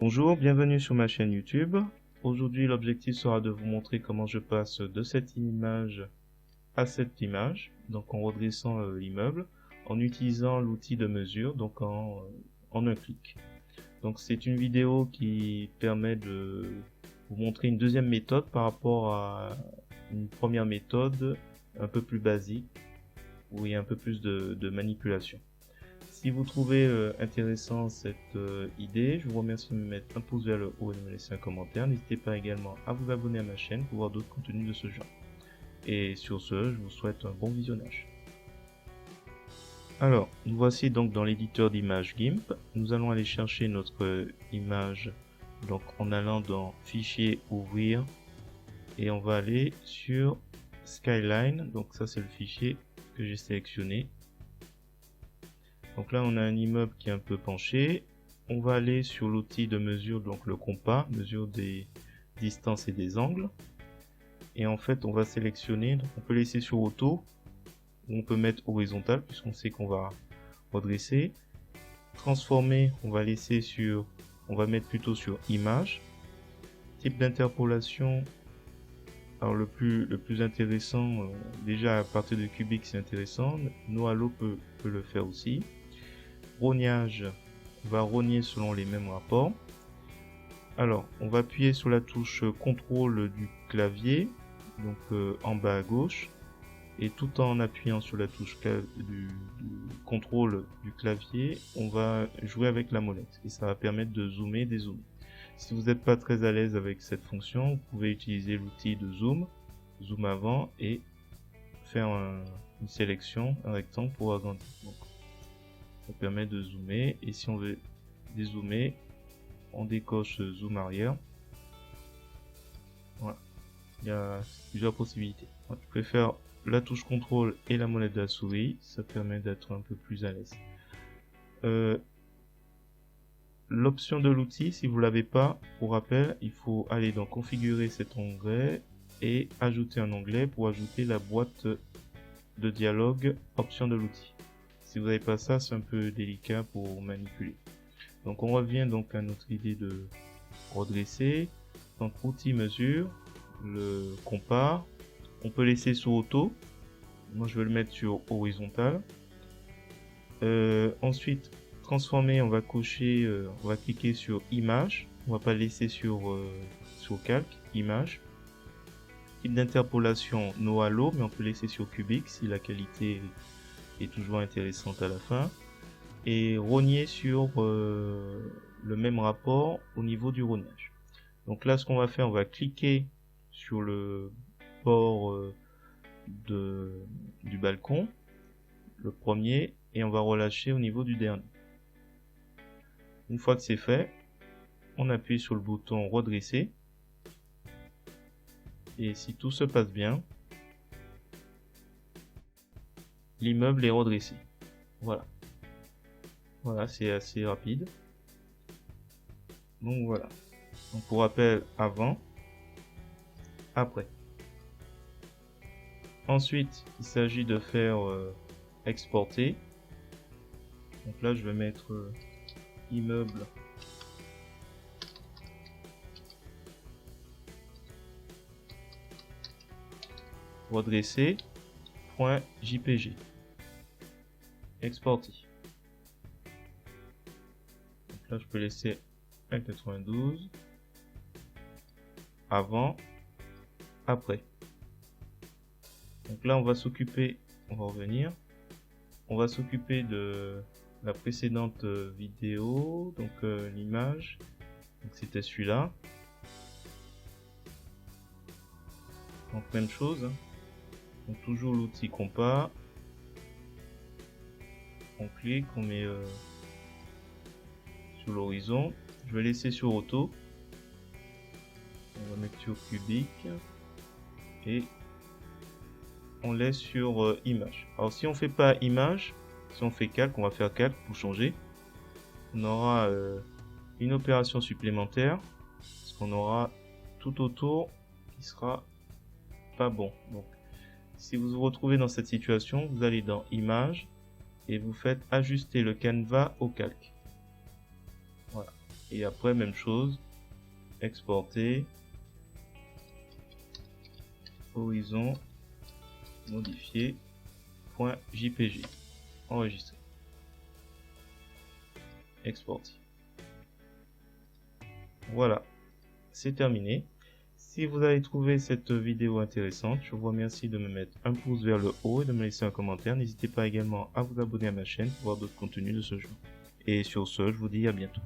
Bonjour, bienvenue sur ma chaîne YouTube. Aujourd'hui, l'objectif sera de vous montrer comment je passe de cette image à cette image, donc en redressant l'immeuble, en utilisant l'outil de mesure, donc en un clic. Donc c'est une vidéo qui permet de vous montrer une deuxième méthode par rapport à une première méthode un peu plus basique, où il y a un peu plus de manipulation. Si vous trouvez intéressant cette idée, je vous remercie de me mettre un pouce vers le haut et de me laisser un commentaire. N'hésitez pas également à vous abonner à ma chaîne pour voir d'autres contenus de ce genre. Et sur ce, je vous souhaite un bon visionnage. Alors, nous voici donc dans l'éditeur d'images GIMP. Nous allons aller chercher notre image donc en allant dans Fichier, Ouvrir, et on va aller sur Skyline. Donc ça c'est le fichier que j'ai sélectionné. Donc là, on a un immeuble qui est un peu penché. On va aller sur l'outil de mesure, donc le compas, mesure des distances et des angles. Et en fait, on va sélectionner, donc on peut laisser sur auto, ou on peut mettre horizontal, puisqu'on sait qu'on va redresser. Transformer, on va laisser sur, on va mettre plutôt sur image. Type d'interpolation, alors le plus intéressant, déjà à partir de cubique c'est intéressant. Noalo peut le faire aussi. Rognage, on va rogner selon les mêmes rapports. Alors, on va appuyer sur la touche contrôle du clavier, donc en bas à gauche, et tout en appuyant sur la touche du contrôle du clavier, on va jouer avec la molette, et ça va permettre de zoomer et dézoomer. Si vous n'êtes pas très à l'aise avec cette fonction, vous pouvez utiliser l'outil de zoom, zoom avant, et faire une sélection, un rectangle pour agrandir. Donc, ça permet de zoomer, et si on veut dézoomer, on décoche zoom arrière. Voilà, il y a plusieurs possibilités. Je préfère la touche contrôle et la molette de la souris, ça permet d'être un peu plus à l'aise. L'option de l'outil, si vous l'avez pas, pour rappel, il faut aller dans configurer cet onglet et ajouter un onglet pour ajouter la boîte de dialogue option de l'outil. Si vous n'avez pas ça, c'est un peu délicat pour manipuler. Donc on revient donc à notre idée de redresser. Donc outil mesure, le compas, on peut laisser sur auto. Moi je vais le mettre sur horizontal. Ensuite transformer, on va cocher, on va cliquer sur image. On va pas laisser sur calque, image. Type d'interpolation no halo, mais on peut laisser sur cubique si la qualité est toujours intéressante à la fin. Et rogner sur le même rapport au niveau du rognage. Donc là, ce qu'on va faire, on va cliquer sur le bord du balcon, le premier, et on va relâcher au niveau du dernier. Une fois que c'est fait, on appuie sur le bouton redresser. Et si tout se passe bien, l'immeuble est redressé. Voilà. Voilà, c'est assez rapide. Donc voilà. Donc pour rappel, avant, après. Ensuite, il s'agit de faire exporter. Donc là, je vais mettre immeuble redressé .jpg. Exporter. Donc là, je peux laisser 1,92. Avant, après. Donc là, on va s'occuper, on va revenir. On va s'occuper de la précédente vidéo, donc l'image. Donc c'était celui-là. Donc même chose. Hein. Donc toujours l'outil compas. On clique, on met sur l'horizon. Je vais laisser sur auto. On va mettre sur cubique. Et on laisse sur image. Alors si on fait pas image, si on fait calque, on va faire calque pour changer. On aura une opération supplémentaire. Parce qu'on aura tout autour qui sera pas bon. Donc si vous vous retrouvez dans cette situation, vous allez dans image et vous faites ajuster le canevas au calque. Voilà. Et après, même chose, exporter, horizon, modifier, .jpg, enregistrer, exporter. Voilà, c'est terminé. Si vous avez trouvé cette vidéo intéressante, je vous remercie de me mettre un pouce vers le haut et de me laisser un commentaire. N'hésitez pas également à vous abonner à ma chaîne pour voir d'autres contenus de ce genre. Et sur ce, je vous dis à bientôt.